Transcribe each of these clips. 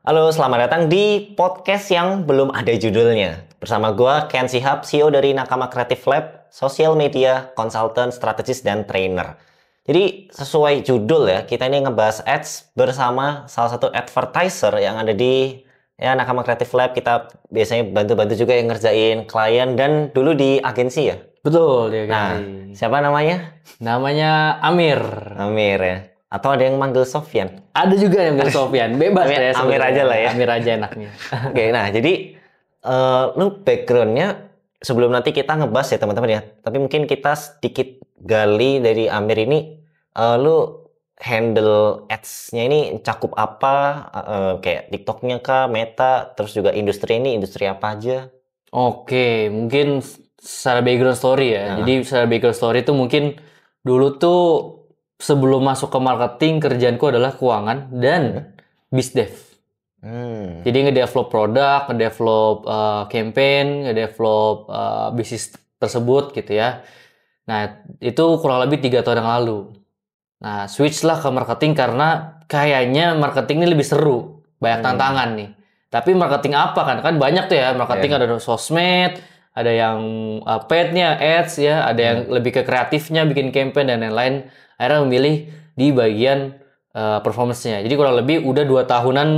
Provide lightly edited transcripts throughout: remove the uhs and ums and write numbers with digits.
Halo, selamat datang di podcast yang belum ada judulnya. Bersama gue, Ken Sihab, CEO dari Nakama Creative Lab, social media, consultant, strategis, dan trainer. Jadi, sesuai judul ya, kita ini ngebahas ads bersama salah satu advertiser yang ada di Nakama Creative Lab. Kita biasanya bantu-bantu juga yang ngerjain klien dan dulu di agensi ya. Betul ya kan. Nah, siapa namanya? Namanya Amir. Amir ya. Atau ada yang manggil Sofyan? Ada juga yang manggil Sofyan. Bebas Amir, ya. Amir aja lah ya. Amir aja enaknya. Oke, nah jadi lu backgroundnya sebelum nanti kita ngebahas ya teman-teman ya. Tapi mungkin kita sedikit gali dari Amir ini. Lu handle ads-nya ini cakup apa? Kayak TikTok-nya kah, Meta, terus juga industri ini industri apa aja? Oke, mungkin secara background story ya. Jadi secara background story itu mungkin dulu tuh sebelum masuk ke marketing kerjaanku adalah keuangan dan bizdev. Jadi ngedevelop produk, ngedevelop campaign, ngedevelop bisnis tersebut gitu ya. Nah, itu kurang lebih 3 tahun yang lalu. Nah, switch lah ke marketing karena kayaknya marketing ini lebih seru. Banyak tantangan nih. Tapi marketing apa kan? Kan banyak tuh ya. Marketing ada sosmed, ada yang paid-nya, ads ya, ada yang lebih ke kreatifnya, bikin campaign dan lain-lain. Akhirnya memilih di bagian performance-nya. Jadi kurang lebih udah 2 tahunan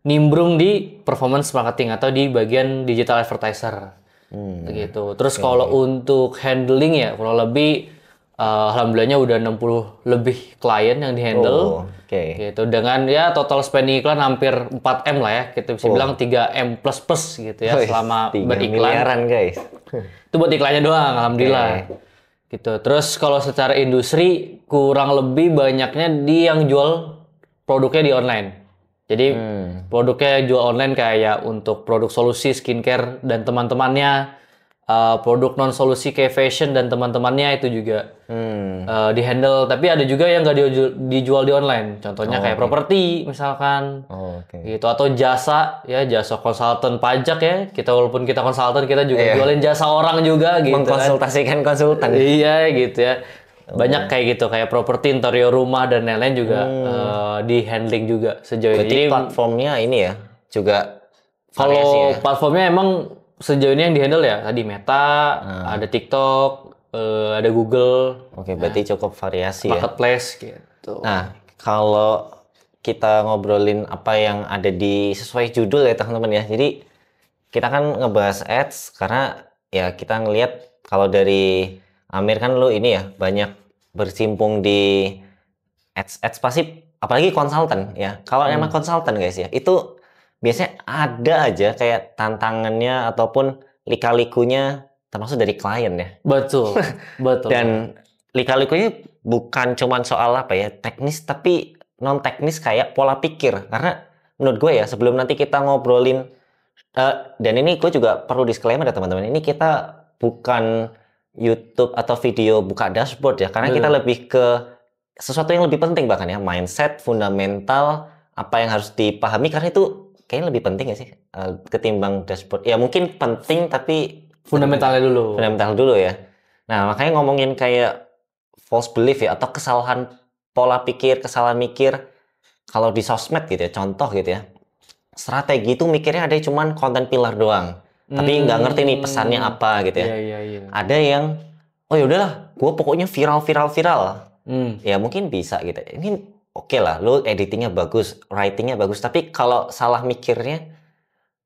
nimbrung di performance marketing atau di bagian digital advertiser. Begitu. Terus kalau untuk handling ya kurang lebih alhamdulillahnya udah 60 lebih klien yang dihandle. Gitu. Dengan ya total spending iklan hampir 4M lah ya. Kita bisa bilang 3M plus gitu ya selama 3 beriklan. miliaran guys. Itu buat iklannya doang, alhamdulillah. Gitu. Terus kalau secara industri kurang lebih banyaknya di yang jual produknya di online. Jadi produknya jual online kayak untuk produk solusi skincare dan teman-temannya, produk non solusi kayak fashion dan teman-temannya itu juga di handle. Tapi ada juga yang nggak dijual di online. Contohnya kayak properti misalkan, gitu atau jasa ya jasa konsultan pajak ya. Kita walaupun kita konsultan kita juga jualin jasa orang juga gitu. Mengkonsultasikan konsultan. Iya gitu ya. Banyak kayak gitu, kayak properti, interior rumah dan lain-lain juga di handling juga sejauh ini. Jadi platformnya ini ya juga kalau platformnya emang sejauh ini yang di handle ya tadi Meta, ada TikTok, ada Google. Oke, berarti cukup variasi ya. Marketplace gitu. Nah, kalau kita ngobrolin apa yang ada di sesuai judul ya teman-teman ya. Jadi kita kan ngebahas ads karena ya kita ngelihat kalau dari Amir kan lu ini ya banyak bersimpung di ads pasif, apalagi konsultan ya. Kalau emang konsultan guys ya, itu biasanya ada aja kayak tantangannya ataupun lika-likunya termasuk dari klien ya. Betul, betul. Dan lika-likunya bukan cuman soal apa ya teknis, tapi non teknis kayak pola pikir. Karena menurut gue ya sebelum nanti kita ngobrolin dan ini gue juga perlu disclaimer ya teman-teman, ini kita bukan YouTube atau video buka dashboard ya, karena kita lebih ke sesuatu yang lebih penting bahkan ya, mindset, fundamental, apa yang harus dipahami, karena itu kayaknya lebih penting ya sih ketimbang dashboard. Ya mungkin penting tapi fundamentalnya dulu. Fundamental dulu ya. Nah makanya ngomongin kayak false belief ya atau kesalahan pola pikir, kesalahan mikir kalau di sosmed gitu ya, contoh gitu ya. Strategi itu mikirnya ada cuman konten pillar doang. Tapi nggak ngerti nih pesannya apa gitu ya. Iya. Ada yang, oh yaudahlah, gue pokoknya viral. Ya mungkin bisa gitu. Ini oke lah, lo editingnya bagus, writingnya bagus. Tapi kalau salah mikirnya,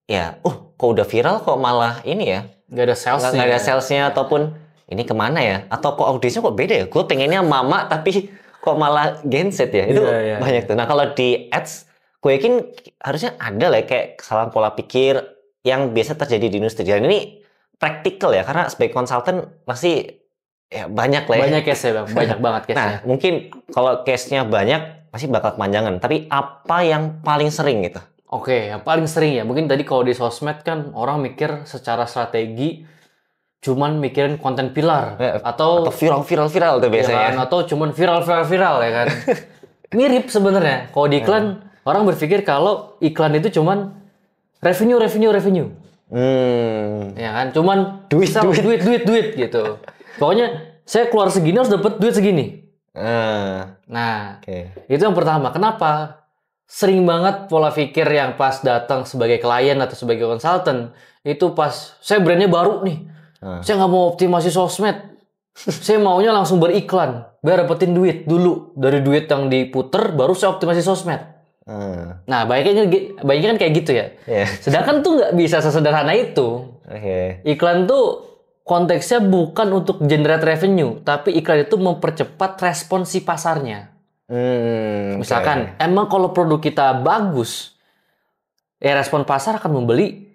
ya, kok udah viral kok malah ini ya. Nggak ada salesnya. Nggak ada salesnya ataupun ini kemana ya? Atau kok audiensnya kok beda ya? Gue pengennya mama tapi kok malah genset ya? Itu banyak tuh. Nah kalau di ads, gue yakin harusnya ada lah kayak kesalahan pola pikir yang biasa terjadi di industri. Dan ini praktikal ya, karena sebagai konsultan pasti ya banyak lah ya. Banyak case ya Bang, banyak banget case-nya. Nah, mungkin kalau case-nya banyak, pasti bakal kepanjangan. Tapi apa yang paling sering gitu? Oke, yang paling sering ya, mungkin tadi kalau di sosmed kan orang mikir secara strategi cuman mikirin konten pilar. Atau viral tuh biasanya. Ya kan? Atau cuman viral ya kan. Mirip sebenarnya. Kalau di iklan, orang berpikir kalau iklan itu cuman revenue. Ya kan, cuman duit gitu. Pokoknya saya keluar segini harus dapat duit segini. Nah, itu yang pertama. Kenapa? sering banget pola pikir yang pas datang sebagai klien atau sebagai konsultan itu pas saya brandnya baru nih, saya nggak mau optimasi sosmed, saya maunya langsung beriklan biar dapetin duit dulu, dari duit yang diputer baru saya optimasi sosmed. Nah banyaknya kan kayak gitu ya. Sedangkan tuh nggak bisa sesederhana itu. Iklan tuh konteksnya bukan untuk generate revenue, tapi iklan itu mempercepat respon si pasarnya. Misalkan, emang kalau produk kita bagus, ya respon pasar akan membeli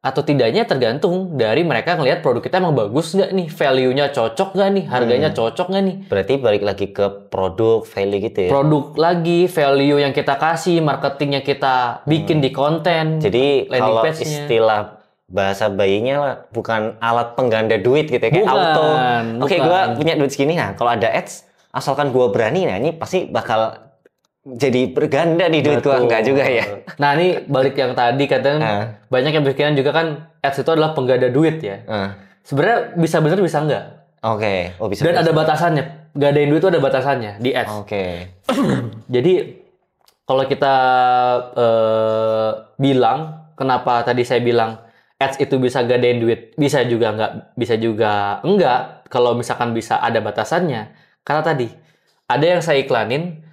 atau tidaknya tergantung dari mereka ngelihat produk kita emang bagus nggak nih, value-nya cocok nggak nih, harganya cocok nggak nih. Berarti balik lagi ke produk, value gitu ya? Produk lagi, value yang kita kasih, marketingnya kita bikin di konten. Jadi kalau istilah bahasa bayinya lah, bukan alat pengganda duit gitu ya, kayak auto. Oke, gue punya duit segini, nah kalau ada ads, asalkan gue berani, nah ini pasti bakal jadi berganda di duit gue. Enggak juga ya. Nah ini balik yang tadi katanya banyak yang berpikiran juga kan ads itu adalah pengganda duit ya. Sebenarnya bisa bener bisa enggak. Oh bisa. Dan ada batasannya. Gadain duit itu ada batasannya di ads. Jadi kalau kita bilang, kenapa tadi saya bilang ads itu bisa gadain duit, bisa juga enggak. Kalau misalkan bisa ada batasannya. Karena tadi ada yang saya iklanin,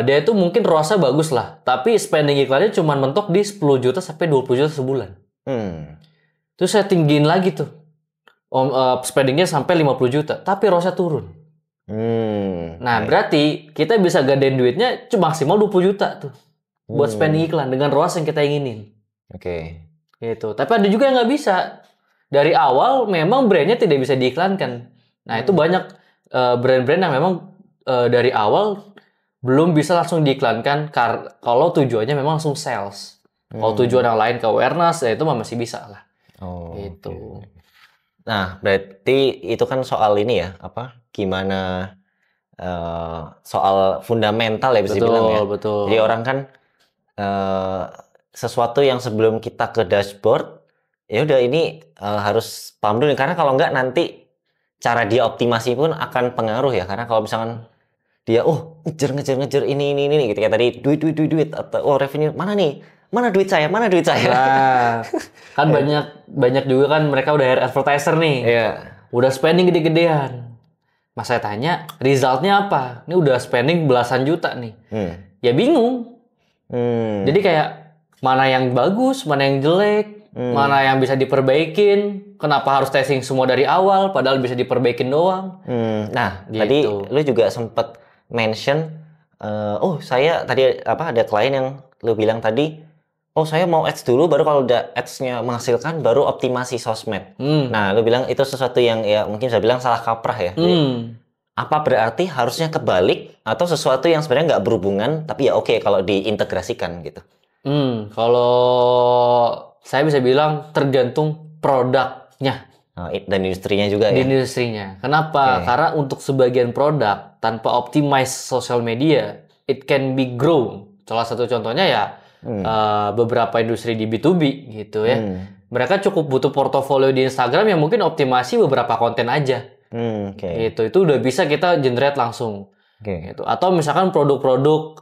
dia itu mungkin ROAS-nya bagus lah, tapi spending iklannya cuma mentok di 10 juta sampai 20 juta sebulan. Terus saya tinggiin lagi tuh, spendingnya sampai 50 juta, tapi ROAS-nya turun. Nah, berarti kita bisa gadain duitnya cuma maksimal 20 juta tuh buat spending iklan dengan ROAS yang kita inginin. Gitu. Tapi ada juga yang nggak bisa. Dari awal memang brandnya tidak bisa diiklankan. Nah, itu banyak brand-brand yang memang dari awal belum bisa langsung diiklankan kalau tujuannya memang langsung sales. Kalau tujuan yang lain ke awareness, ya itu masih bisa lah. Gitu. Nah, berarti itu kan soal ini ya, gimana soal fundamental ya bisa dibilang ya. Betul. Jadi orang kan sesuatu yang sebelum kita ke dashboard, ya udah ini harus paham dulu, karena kalau enggak nanti cara dia optimasi pun akan pengaruh ya. Karena kalau misalkan dia ngejar ini gitu, kayak tadi duit atau revenue mana duit saya nah, kan banyak juga kan mereka udah hire advertiser nih, udah spending gede-gedean, mas saya tanya resultnya apa, ini udah spending belasan juta nih, ya bingung. Jadi kayak mana yang bagus, mana yang jelek, mana yang bisa diperbaikin, kenapa harus testing semua dari awal padahal bisa diperbaikin doang. Nah gitu. Tadi lu juga sempet mention, saya tadi ada klien yang lu bilang tadi, saya mau ads dulu, baru kalau udah ads-nya menghasilkan baru optimasi sosmed. Nah, lu bilang itu sesuatu yang ya mungkin saya bilang salah kaprah ya. Apa berarti harusnya kebalik atau sesuatu yang sebenarnya nggak berhubungan tapi ya oke kalau diintegrasikan gitu? Kalau saya bisa bilang tergantung produknya. Dan industrinya juga ya? Di industrinya. Kenapa? Karena untuk sebagian produk, tanpa optimize social media, it can be grow. Salah satu contohnya ya, beberapa industri di B2B gitu ya. Mereka cukup butuh portofolio di Instagram yang mungkin optimasi beberapa konten aja. Gitu. Itu udah bisa kita generate langsung. Gitu. Atau misalkan produk-produk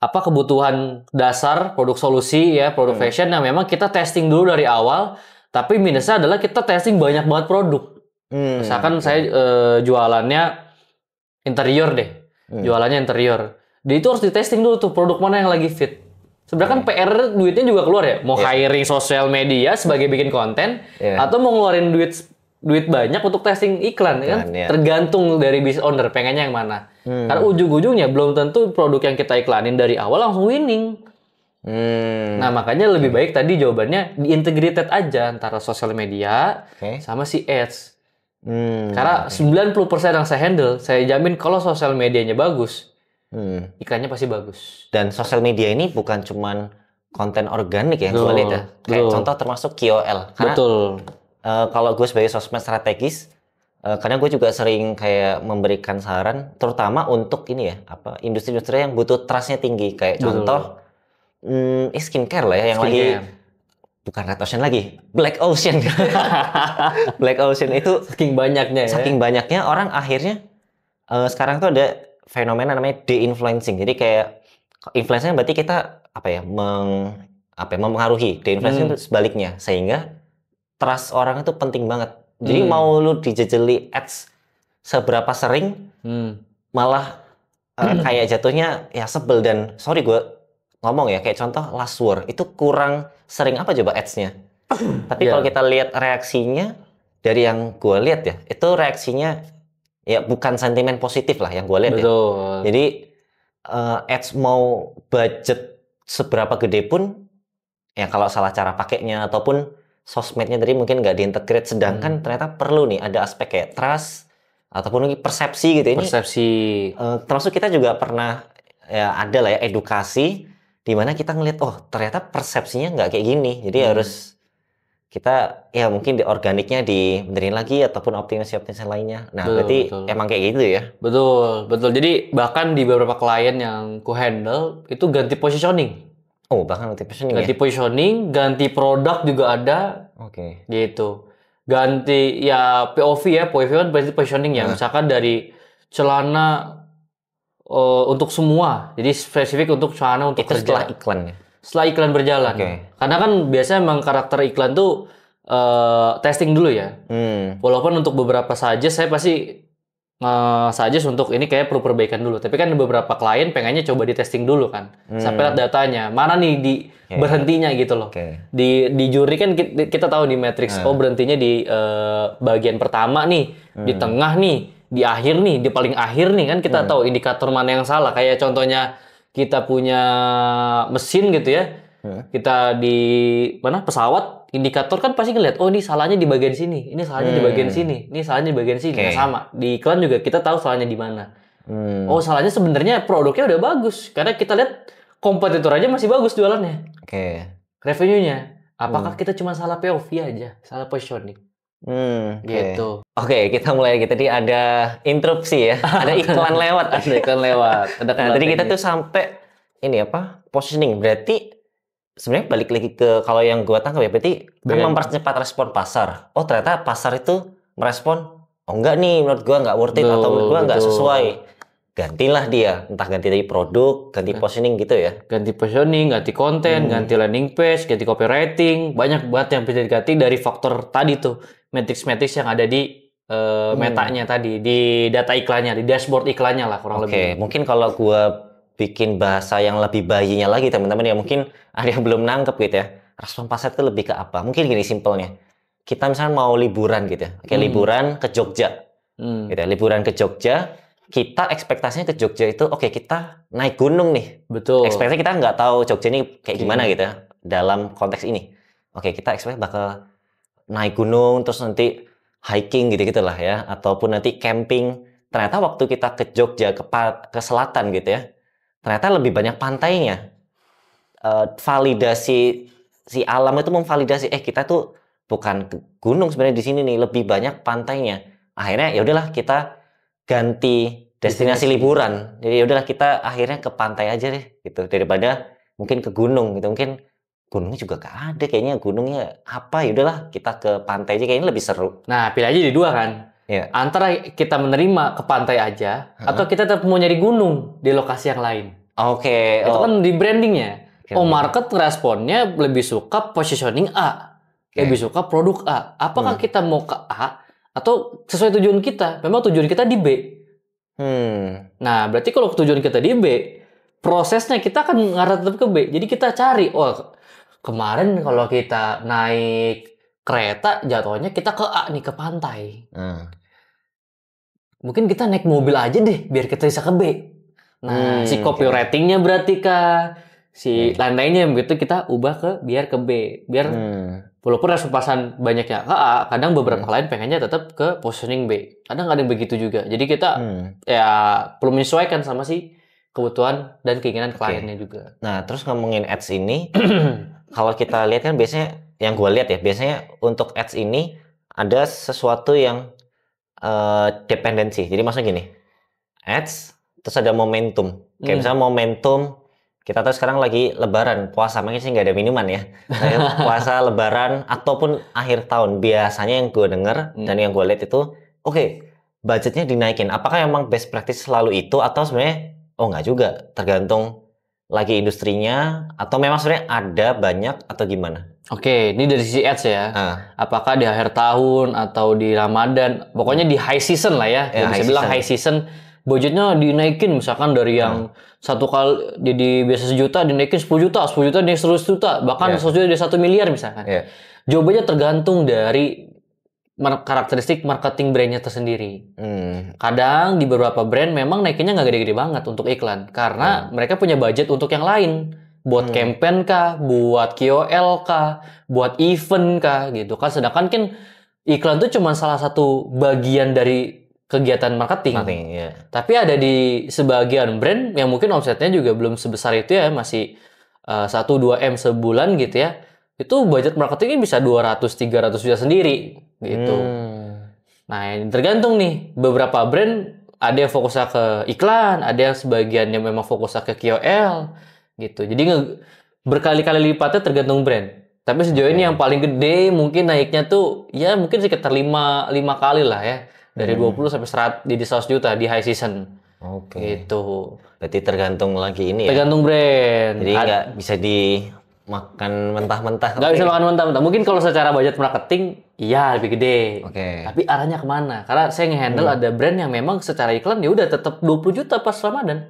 kebutuhan dasar, produk solusi ya, produk fashion yang memang kita testing dulu dari awal. Tapi minusnya adalah kita testing banyak banget produk. Misalkan saya jualannya interior deh. Jualannya interior. Dia itu harus di testing dulu tuh produk mana yang lagi fit. Sebenarnya kan PR duitnya juga keluar ya. Mau hiring sosial media sebagai bikin konten. Atau mau ngeluarin duit banyak untuk testing iklan kan. Tergantung dari business owner pengennya yang mana. Karena ujung-ujungnya belum tentu produk yang kita iklanin dari awal langsung winning. Nah makanya lebih baik tadi jawabannya diintegrated aja antara sosial media sama si ads. Karena 90% yang saya handle, saya jamin kalau sosial medianya bagus, iklannya pasti bagus. Dan sosial media ini bukan cuman konten organik ya, gue lihat ya. Kayak contoh termasuk KOL. Karena kalau gue sebagai sosmed strategis, karena gue juga sering kayak memberikan saran, terutama untuk ini ya, industri-industri yang butuh trust-nya tinggi. Kayak contoh skincare lah ya, yang lagi bukan Red Ocean lagi, Black Ocean. Black Ocean itu saking banyaknya orang akhirnya sekarang tuh ada fenomena namanya de-influencing. Jadi kayak Influence-nya berarti kita apa ya mempengaruhi. De-influence itu sebaliknya, sehingga trust orang itu penting banget. Jadi mau lu dijejeli ads seberapa sering, malah kayak jatuhnya ya sebel. Dan sorry gue ngomong ya, kayak contoh Last War itu kurang sering apa coba ads-nya. Tapi kalau kita lihat reaksinya dari yang gue lihat ya, itu reaksinya ya bukan sentimen positif lah yang gue lihat ya. Jadi ads mau budget seberapa gede pun, ya kalau salah cara pakainya ataupun sosmednya tadi mungkin nggak diintegrate, sedangkan ternyata perlu nih ada aspek kayak trust ataupun persepsi gitu. Persepsi. Termasuk kita juga pernah ya ada lah ya edukasi di mana kita ngelihat ternyata persepsinya nggak kayak gini, jadi harus kita ya mungkin di organiknya dibenerin lagi ataupun optimasi lainnya. Nah, berarti emang kayak gitu ya. Betul. Jadi bahkan di beberapa klien yang ku handle itu ganti positioning. Bahkan ganti positioning. Ganti positioning, ganti produk juga ada. Oke. Gitu. Ganti ya POV ya, POV kan berarti positioning ya. Misalkan dari celana untuk semua. Jadi spesifik untuk celana untuk itu kerja. Setelah iklan ya? Setelah iklan berjalan. Karena kan biasanya memang karakter iklan tuh testing dulu ya. Walaupun untuk beberapa saja saya pasti suggest untuk ini kayak perlu perbaikan dulu. Tapi kan beberapa klien pengennya coba di testing dulu kan. Sampai lihat datanya. Mana nih di berhentinya gitu loh. Di juri kan kita tahu di matrix. Berhentinya di bagian pertama nih. Di tengah nih. Di akhir nih. Di paling akhir nih kan kita tahu indikator mana yang salah. Kayak contohnya kita punya mesin gitu ya. Kita di mana pesawat, indikator kan pasti ngeliat, ini salahnya di bagian sini, ini salahnya di bagian sini, ini salahnya di bagian sini. Nah, sama di iklan juga kita tahu salahnya di mana. Salahnya sebenarnya produknya udah bagus karena kita lihat kompetitor aja masih bagus jualannya. Revenue-nya. Apakah kita cuma salah POV aja, salah positioning? Gitu. Oke, kita mulai gitu. Tadi ada interupsi ya, ada iklan lewat. Ada iklan lewat. Nah, tadi kita tuh sampai ini positioning. Berarti sebenarnya balik lagi ke kalau yang gue tangkap ya, berarti kan mempercepat respon pasar. Ternyata pasar itu merespon, enggak nih menurut gue nggak worth it atau menurut gue nggak sesuai. Gantilah dia, entah ganti dari produk, ganti positioning gitu ya. Ganti positioning, ganti konten, ganti landing page, ganti copywriting, banyak banget yang bisa diganti dari faktor tadi tuh, matrix-matrix yang ada di metanya tadi, di data iklannya, di dashboard iklannya lah kurang lebih. Mungkin kalau gue bikin bahasa yang lebih bayinya lagi teman-teman ya, mungkin ada yang belum nangkep gitu ya. Respon pasar itu lebih ke apa? Mungkin gini simpelnya. Kita misalnya mau liburan gitu ya. Liburan ke Jogja. Gitu ya, liburan ke Jogja. Kita ekspektasinya ke Jogja itu kita naik gunung nih. Betul. Ekspektasinya kita nggak tahu Jogja ini kayak gimana gitu ya dalam konteks ini. Kita ekspektasi bakal naik gunung terus nanti hiking gitu-gitu lah ya, ataupun nanti camping. Ternyata waktu kita ke Jogja ke selatan gitu ya, ternyata lebih banyak pantainya. Validasi si alam itu memvalidasi kita tuh bukan ke gunung sebenarnya di sini nih, lebih banyak pantainya. Akhirnya ya udahlah kita ganti destinasi liburan. Jadi ya udahlah kita akhirnya ke pantai aja deh gitu, daripada mungkin ke gunung gitu. Mungkin gunungnya juga gak ada kayaknya, gunungnya apa, ya udahlah kita ke pantai aja kayaknya lebih seru. Nah, pilih aja di dua kan. Antara kita menerima ke pantai aja atau kita tetap mau nyari gunung di lokasi yang lain. Itu kan di brandingnya. Market responnya lebih suka positioning A, lebih suka produk A. Apakah kita mau ke A atau sesuai tujuan kita? Memang tujuan kita di B. Nah, berarti kalau tujuan kita di B, prosesnya kita akan ngarah tetap ke B. Jadi kita cari, kemarin kalau kita naik kereta jatuhnya kita ke A nih, ke pantai. Mungkin kita naik mobil aja deh biar kita bisa ke B. Nah, si copywriting-nya berarti kah? Si lain-lainnya begitu kita ubah biar ke B. Biar walaupun respon pasar banyaknya ke A, kadang beberapa klien pengennya tetap ke positioning B. Kadang ada yang begitu juga. Jadi kita ya perlu menyesuaikan sama si kebutuhan dan keinginan kliennya juga. Nah, terus ngomongin ads ini, kalau kita lihat kan biasanya, yang gue lihat ya, biasanya untuk ads ini ada sesuatu yang dependensi. Jadi maksudnya gini, ads terus ada momentum. Kayak misalnya momentum, kita tahu sekarang lagi lebaran, puasa, makanya sih nggak ada minuman ya. Puasa, lebaran, ataupun akhir tahun. Biasanya yang gue denger dan yang gue lihat itu, budgetnya dinaikin. Apakah emang best practice selalu itu, atau sebenarnya, nggak juga. Tergantung lagi industrinya atau memang sebenarnya ada banyak atau gimana? Oke, ini dari sisi ads ya. Apakah di akhir tahun atau di Ramadan, pokoknya di high season lah ya. Ya, Bisa bilang high season, budgetnya dinaikin misalkan dari yang satu kali jadi biasa 1 juta dinaikin 10 juta, 10 juta dinaikin 100 juta, bahkan 100 juta jadi 1 miliar misalkan. Jawabannya tergantung dari karakteristik marketing brandnya tersendiri. Kadang di beberapa brand memang naikinnya nggak gede-gede banget untuk iklan, karena mereka punya budget untuk yang lain, buat campaign kah, buat KOL kah, buat event kah, gitu kan. Sedangkan kan iklan itu cuma salah satu bagian dari kegiatan marketing. Tapi ada di sebagian brand yang mungkin omsetnya juga belum sebesar itu ya, masih 1-2 M sebulan gitu ya. Itu budget marketingnya bisa 200-300 juta sendiri gitu. Nah, yang tergantung nih, beberapa brand ada yang fokusnya ke iklan, ada yang sebagian yang memang fokusnya ke KOL gitu. Jadi berkali-kali lipatnya tergantung brand. Tapi sejauh ini yang paling gede mungkin naiknya tuh ya mungkin sekitar 5 kali lah ya. Dari 20 sampai 100 juta di high season. Gitu. Berarti tergantung lagi ini ya. Tergantung brand. Jadi nggak bisa dimakan mentah-mentah. Nggak bisa makan mentah-mentah. Mungkin kalau secara budget marketing, iya lebih gede. Tapi arahnya kemana? Karena saya nge-handle ada brand yang memang secara iklan ya udah tetap 20 juta pas Ramadan.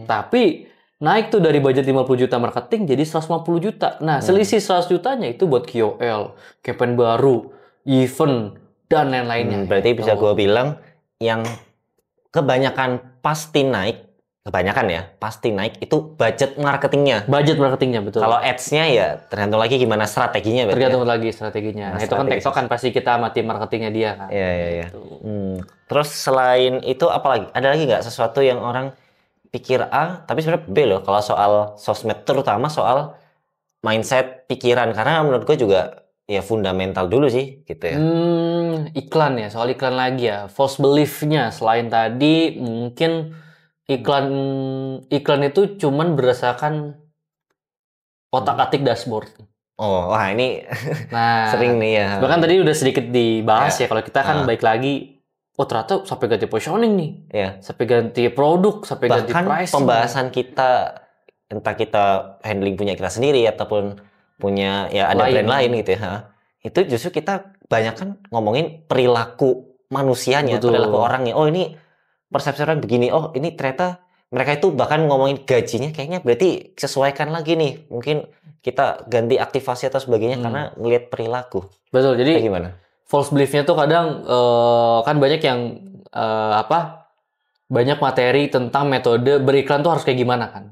Tapi naik tuh dari budget 50 juta marketing jadi 150 juta. Nah, selisih 100 jutanya itu buat KOL, campaign baru, event, dan lain-lainnya. Berarti bisa gue bilang yang kebanyakan pasti naik, pasti naik itu budget marketingnya. Budget marketingnya, betul. Kalau ads-nya ya tergantung lagi gimana strateginya. Tergantung lagi strateginya. Nah, itu kan TikTok kan pasti kita amati marketingnya dia kan. Iya. Terus selain itu apa lagi? Ada lagi nggak sesuatu yang orang pikir A, tapi sebenarnya B loh kalau soal sosmed, terutama soal mindset pikiran, karena menurut gue juga ya fundamental dulu sih gitu ya. Iklan ya, soal iklan lagi ya. False belief-nya selain tadi mungkin iklan itu cuman berdasarkan otak-atik dashboard. Wah ini nah, sering nih ya. Bahkan tadi udah sedikit dibahas ya kalau kita kan baik lagi. Oh ternyata sampai ganti positioning nih, sampai ganti produk, sampai bahkan ganti pricing. Pembahasan kita, entah kita handling punya kita sendiri ataupun punya ya ada brand lain gitu ya, itu justru kita banyak kan ngomongin perilaku manusianya, perilaku orangnya. Oh ini persepsi orang begini, oh ini ternyata mereka itu bahkan ngomongin gajinya kayaknya berarti sesuaikan lagi nih, mungkin kita ganti aktivasi atau sebagainya karena ngelihat perilaku. Betul, jadi gimana? False belief-nya tuh kadang kan banyak yang banyak materi tentang metode beriklan tuh harus kayak gimana kan.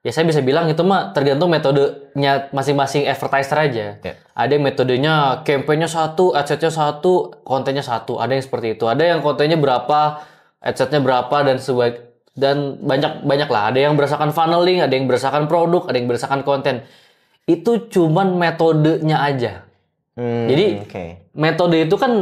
Ya saya bisa bilang itu mah tergantung metodenya masing-masing advertiser aja. Ada yang metodenya campaign-nya satu, adset-nya satu, kontennya satu. Ada yang seperti itu. Ada yang kontennya berapa, adset-nya berapa dan banyak lah. Ada yang berdasarkan funneling, ada yang berdasarkan produk, ada yang berdasarkan konten. Itu cuman metodenya aja. Jadi metode itu kan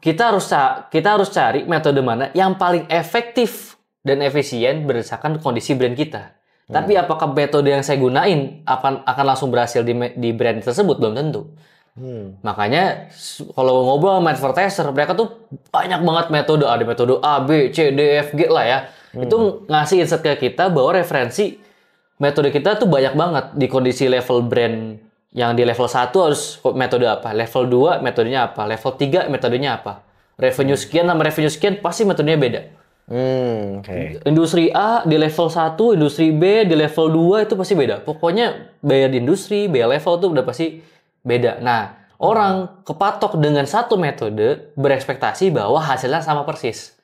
kita harus cari metode mana yang paling efektif dan efisien berdasarkan kondisi brand kita. Tapi apakah metode yang saya gunain akan langsung berhasil di brand tersebut, belum tentu. Makanya kalau ngobrol sama advertiser, mereka tuh banyak banget metode. Ada metode A, B, C, D, F, G lah ya. Itu ngasih insight ke kita bahwa referensi metode kita tuh banyak banget di kondisi level brand. Yang di level 1 harus metode apa, level 2 metodenya apa, level 3 metodenya apa. Revenue sekian sama revenue sekian pasti metodenya beda. Industri A di level 1, industri B di level 2 itu pasti beda. Pokoknya bayar di industri, bayar level tuh udah pasti beda. Nah, orang kepatok dengan satu metode berekspektasi bahwa hasilnya sama persis.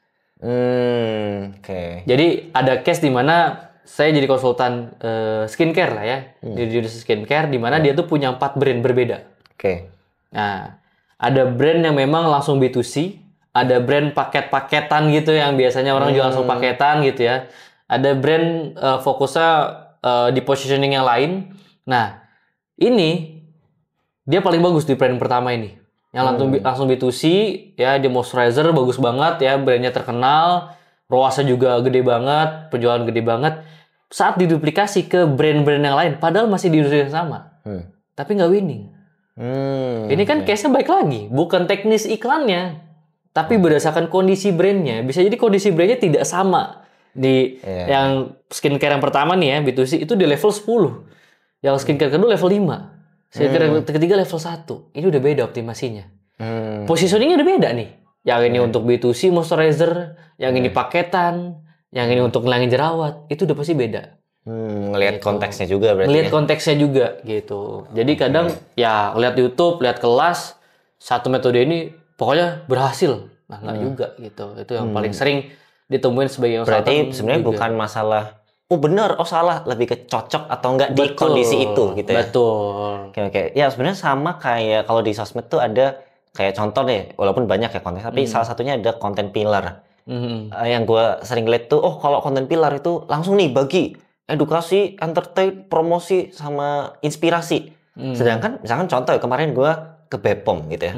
Jadi ada case di mana saya jadi konsultan skincare lah ya, di industri skincare, di mana dia tuh punya 4 brand berbeda. Nah, ada brand yang memang langsung B2C, ada brand paket-paketan gitu yang biasanya orang jual langsung paketan gitu ya. Ada brand fokusnya di positioning yang lain. Nah, ini dia paling bagus di brand pertama ini. Yang langsung B2C, ya dia moisturizer bagus banget ya, brandnya terkenal, ROAS-nya juga gede banget, penjualan gede banget. Saat diduplikasi ke brand-brand yang lain, padahal masih di industri yang sama, tapi nggak winning. Ini kan case-nya baik lagi, bukan teknis iklannya, tapi berdasarkan kondisi brandnya. Bisa jadi kondisi brandnya tidak sama Yang skincare yang pertama nih ya, B2C itu di level 10. Yang skincare kedua level 5. Skincare ketiga level 1. Ini udah beda optimasinya. Positioningnya udah beda nih. Yang ini untuk B2C moisturizer, yang ini paketan, yang ini untuk ngilangin jerawat. Itu udah pasti beda. Ngelihat konteksnya juga berarti. Ngelihat konteksnya juga gitu. Jadi kadang ya lihat YouTube, lihat kelas, satu metode ini pokoknya berhasil. Nah, enggak juga gitu. Itu yang paling sering ditemuin sebagai berarti sebenarnya bukan masalah benar, salah, lebih ke cocok atau enggak di kondisi itu gitu ya. Betul. Oke. Ya sebenarnya sama kayak kalau di sosmed tuh ada kayak contoh deh, walaupun banyak ya konten, tapi salah satunya ada konten pillar. Yang gue sering lihat tuh, kalau konten pillar itu langsung nih bagi edukasi, entertain, promosi, sama inspirasi. Sedangkan misalkan contoh ya, kemarin gue ke Bepom gitu ya.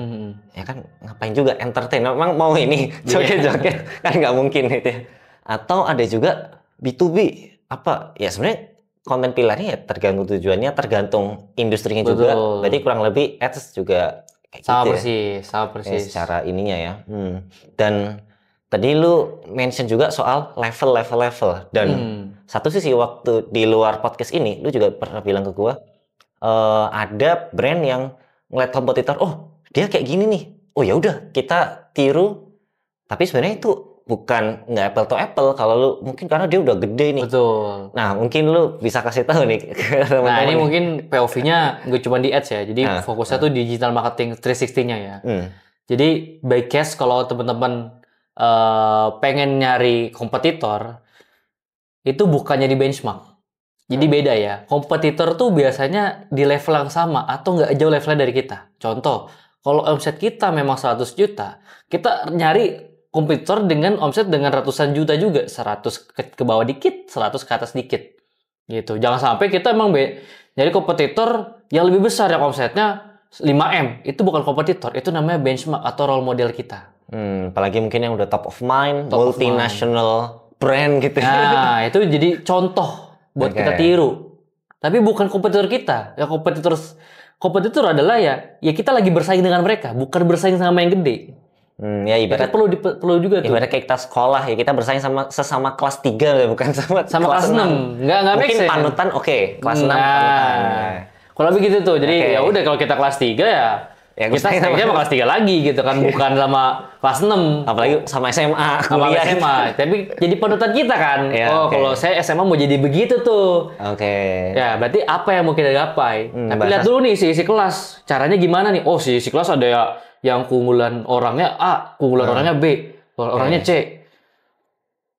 Ya kan ngapain juga entertain, memang mau ini joget-joget kan nggak mungkin gitu ya. Atau ada juga B2B, apa ya sebenarnya konten pillarnya ya tergantung tujuannya, tergantung industrinya juga. Berarti kurang lebih ads juga kayak sama gitu sama persis. Ya, secara ininya ya. Dan tadi lu mention juga soal level. Dan satu sisi waktu di luar podcast ini, lu juga pernah bilang ke gua, ada brand yang ngeliat kompetitor, dia kayak gini nih. Oh ya udah, kita tiru. Tapi sebenarnya itu bukan nggak apple to apple kalau lu mungkin karena dia udah gede nih. Betul. Nah mungkin lu bisa kasih tahu nih ke teman-teman. Nah ini mungkin POV-nya nggak cuma di ads ya, jadi fokusnya tuh digital marketing 360-nya ya. Jadi by case kalau teman-teman pengen nyari kompetitor, itu bukannya di benchmark. Jadi beda ya. Kompetitor tuh biasanya di level yang sama atau nggak jauh levelnya dari kita. Contoh, kalau omset kita memang 100 juta, kita nyari kompetitor dengan omset dengan ratusan juta juga, 100 ke bawah dikit, 100 ke atas dikit. Gitu. Jangan sampai kita emang nyari kompetitor yang lebih besar yang omsetnya 5M. Itu bukan kompetitor, itu namanya benchmark atau role model kita. Apalagi mungkin yang udah top of mind, multinational brand gitu. Nah, itu jadi contoh buat kita tiru. Tapi bukan kompetitor kita. Ya kompetitor adalah ya kita lagi bersaing dengan mereka, bukan bersaing sama yang gede. Ya ibarat perlu juga tuh. Ibarat kayak kita sekolah ya, kita bersaing sama sesama kelas 3 bukan sama kelas 6. Enggak mungkin panutan kelas 6 panutan. Kalau begitu tuh. Jadi ya udah kalau kita kelas 3 ya kita saingnya sama kelas 3 lagi gitu kan, bukan sama kelas 6. Apalagi sama SMA, kuliah. SMA. Tapi jadi panutan kita kan. Kalau saya SMA mau jadi begitu tuh. Ya, berarti apa yang mau kita gapai? Tapi lihat dulu nih si kelas. Caranya gimana nih? Si kelas ada ya yang keunggulan orangnya A, keunggulan orangnya B, orangnya C.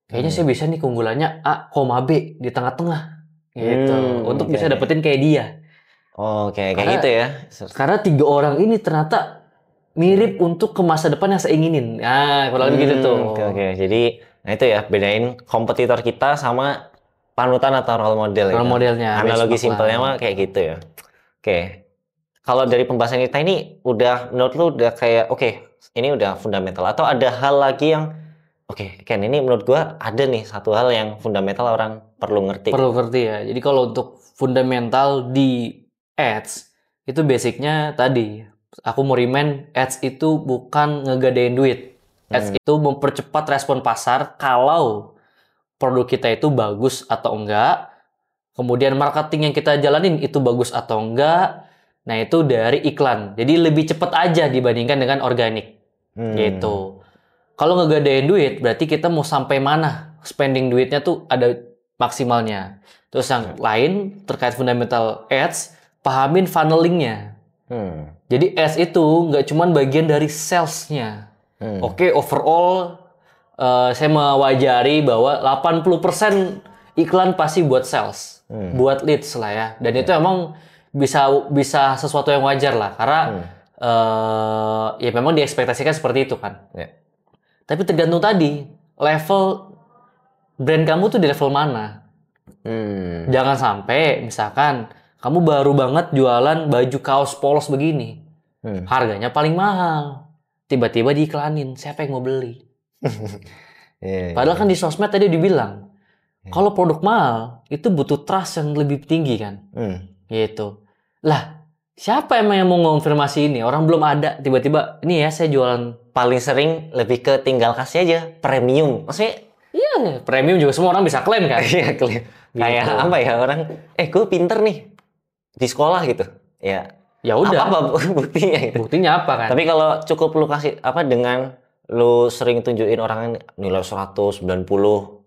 Kayaknya saya bisa nih keunggulannya A, B di tengah-tengah. Gitu. Untuk bisa dapetin kayak dia. Kayak gitu ya. Karena 3 orang ini ternyata mirip untuk ke masa depan yang saya inginin. Nah, kurang lebih gitu tuh. Jadi, itu ya, bedain kompetitor kita sama panutan atau role model. Role modelnya. Analogi simpelnya mah kayak gitu ya. Kalau dari pembahasan kita ini menurut lu udah kayak ini udah fundamental, atau ada hal lagi yang Ken, ini menurut gua ada nih satu hal yang fundamental orang perlu ngerti. Ya. Jadi kalau untuk fundamental di ads itu basicnya tadi aku mau remind, ads itu bukan ngegadein duit. Ads itu mempercepat respon pasar kalau produk kita itu bagus atau enggak. Kemudian marketing yang kita jalanin itu bagus atau enggak. Nah itu dari iklan. Jadi lebih cepat aja dibandingkan dengan organik. Gitu. Kalau ngegadein duit berarti kita mau sampai mana spending duitnya tuh ada maksimalnya. Terus yang lain terkait fundamental ads, pahamin funnelingnya. Jadi ads itu nggak cuma bagian dari salesnya. Overall saya mewajari bahwa 80% iklan pasti buat sales, buat leads lah ya. Dan itu emang bisa sesuatu yang wajar lah, karena ya memang diekspektasikan seperti itu kan. Tapi tergantung tadi level brand kamu tuh di level mana. Jangan sampai misalkan kamu baru banget jualan baju kaos polos begini, harganya paling mahal, tiba-tiba diiklanin, siapa yang mau beli? Padahal kan di sosmed tadi dibilang kalau produk mahal itu butuh trust yang lebih tinggi kan. Gitu. Lah, siapa emang yang mau ngonfirmasi ini? Orang belum ada, tiba-tiba ini ya saya jualan. Paling sering lebih ke tinggal kasih aja premium. Maksudnya Iya, premium juga semua orang bisa klaim kan. Iya, kayak apa ya orang, gue pinter nih di sekolah gitu. Ya, Ya udah. apa buktinya itu? Buktinya apa kan? Tapi kalau cukup lu kasih apa dengan lu sering tunjukin orang nilai 190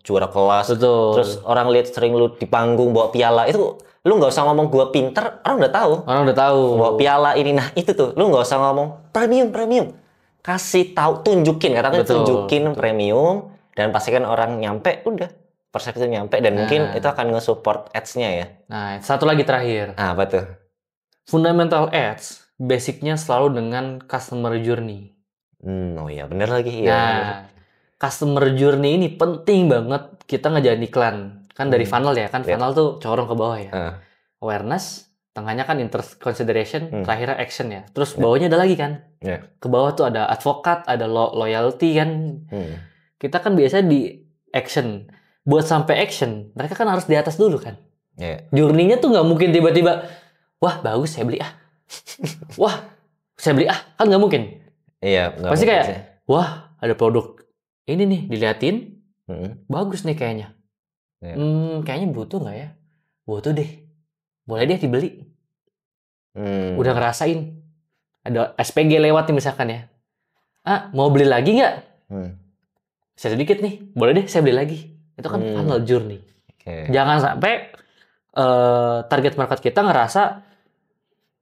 juara kelas, Betul. terus orang lihat sering lu di panggung bawa piala, itu lu nggak usah ngomong gua pinter, orang udah tahu. Orang udah tahu. Bawa piala ini, nah itu tuh, lu nggak usah ngomong premium. Kasih tahu, tunjukin, katakan Betul, tunjukin premium dan pastikan orang nyampe, udah persepsi nyampe dan mungkin itu akan nge-support ads-nya ya. Nah, satu lagi terakhir. Nah, apa tuh? Fundamental ads, basicnya selalu dengan customer journey. Oh iya, bener lagi ya. Nah, customer journey ini penting banget kita ngejalan iklan. Kan dari funnel ya, kan funnel tuh corong ke bawah ya. Awareness, tengahnya kan interest consideration, terakhirnya action ya. Terus bawahnya ada lagi kan. Ke bawah tuh ada advokat, ada loyalty kan. Kita kan biasa di action. Buat sampai action, mereka kan harus di atas dulu kan. Journey-nya tuh nggak mungkin tiba-tiba, wah bagus saya beli ah. Wah saya beli ah. Kan nggak mungkin. Iya. Pasti kayak, wah ada produk ini nih diliatin. Bagus nih kayaknya. Kayaknya butuh nggak ya? Butuh deh. Boleh deh dibeli. Udah ngerasain. Ada SPG lewat nih misalkan ya. Mau beli lagi nggak? Saya sedikit nih. Boleh deh saya beli lagi. Itu kan funnel journey. Jangan sampai target market kita ngerasa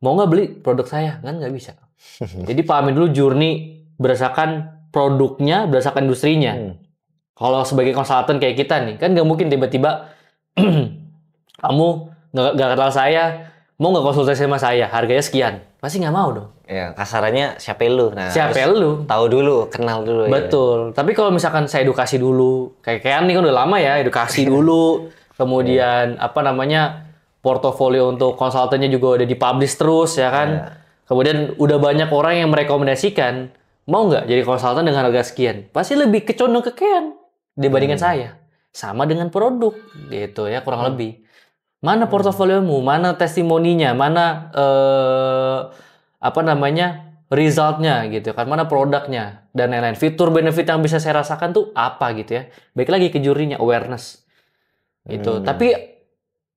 mau nggak beli produk saya. Kan nggak bisa. Jadi pahamin dulu journey berdasarkan produknya, berdasarkan industrinya. Kalau sebagai konsultan kayak kita nih, kan nggak mungkin tiba-tiba kamu nggak kenal saya, mau nggak konsultasi sama saya, harganya sekian, pasti nggak mau dong. Ya, kasarannya siapa lu? Nah, siapa lu? Tahu dulu, kenal dulu. Betul. Ya. Tapi kalau misalkan saya edukasi dulu, kayak nih kan udah lama ya, edukasi dulu, kemudian apa namanya portofolio untuk konsultannya juga udah dipublish terus ya kan. Kemudian udah banyak orang yang merekomendasikan, mau nggak jadi konsultan dengan harga sekian? Pasti lebih kecondong ke Ken dibandingkan saya. Sama dengan produk, gitu ya kurang lebih. Mana portofoliomu, mana testimoninya, mana apa namanya resultnya gitu kan, mana produknya dan lain-lain. Fitur benefit yang bisa saya rasakan tuh apa gitu ya. Baik lagi ke jurinya, awareness gitu. Tapi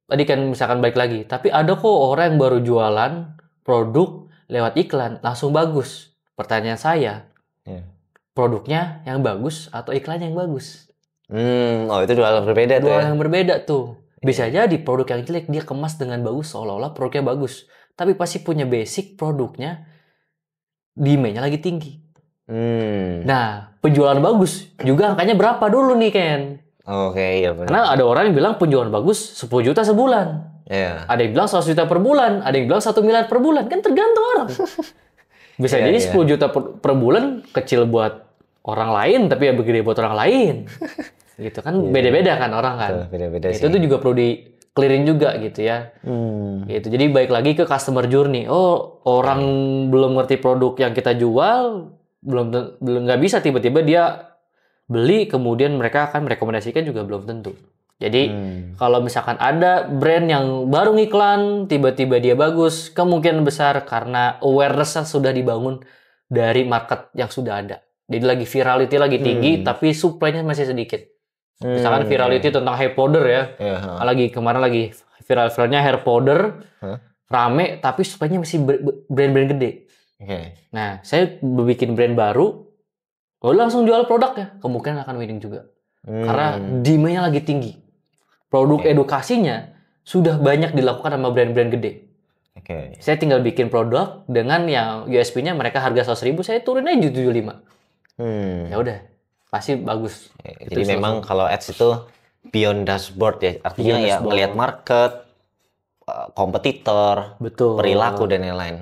tadi kan misalkan baik lagi, tapi ada kok orang yang baru jualan produk lewat iklan langsung bagus. Pertanyaan saya, produknya yang bagus atau iklannya yang bagus? Itu dua hal berbeda tuh. Dua hal yang berbeda tuh. Bisa jadi produk yang jelek dia kemas dengan bagus seolah-olah produknya bagus, tapi pasti punya basic produknya demand-nya lagi tinggi. Nah, penjualan bagus juga angkanya berapa dulu nih Ken? Iya benar. Karena ada orang yang bilang penjualan bagus 10 juta sebulan. Ada yang bilang 100 juta per bulan, ada yang bilang 1 miliar per bulan. Kan tergantung orang. Bisa jadi 10 juta per bulan kecil buat orang lain, tapi ya gede buat orang lain. Gitu kan, beda-beda kan orang kan. Beda-beda itu tuh juga perlu di-clearin juga gitu ya. Gitu. Jadi baik lagi ke customer journey. Orang belum ngerti produk yang kita jual, belum nggak bisa tiba-tiba dia beli, kemudian mereka akan merekomendasikan juga belum tentu. Jadi kalau misalkan ada brand yang baru ngiklan, tiba-tiba dia bagus, kemungkinan besar karena awareness-nya sudah dibangun dari market yang sudah ada. Jadi lagi virality lagi tinggi, tapi supply-nya masih sedikit. Misalkan virality tentang hair powder ya, kemarin lagi viral-viralnya hair powder, rame, tapi supply-nya masih brand-brand gede. Nah, saya bikin brand baru, langsung jual produk ya, kemungkinan akan winning juga. Karena demand-nya lagi tinggi. Produk edukasinya sudah banyak dilakukan sama brand-brand gede. Saya tinggal bikin produk dengan yang USP-nya mereka harga 100.000, saya turunin aja 75. Ya udah, pasti bagus. Jadi memang kalau ads itu beyond dashboard ya, artinya ya melihat market, kompetitor, betul, perilaku dan lain-lain.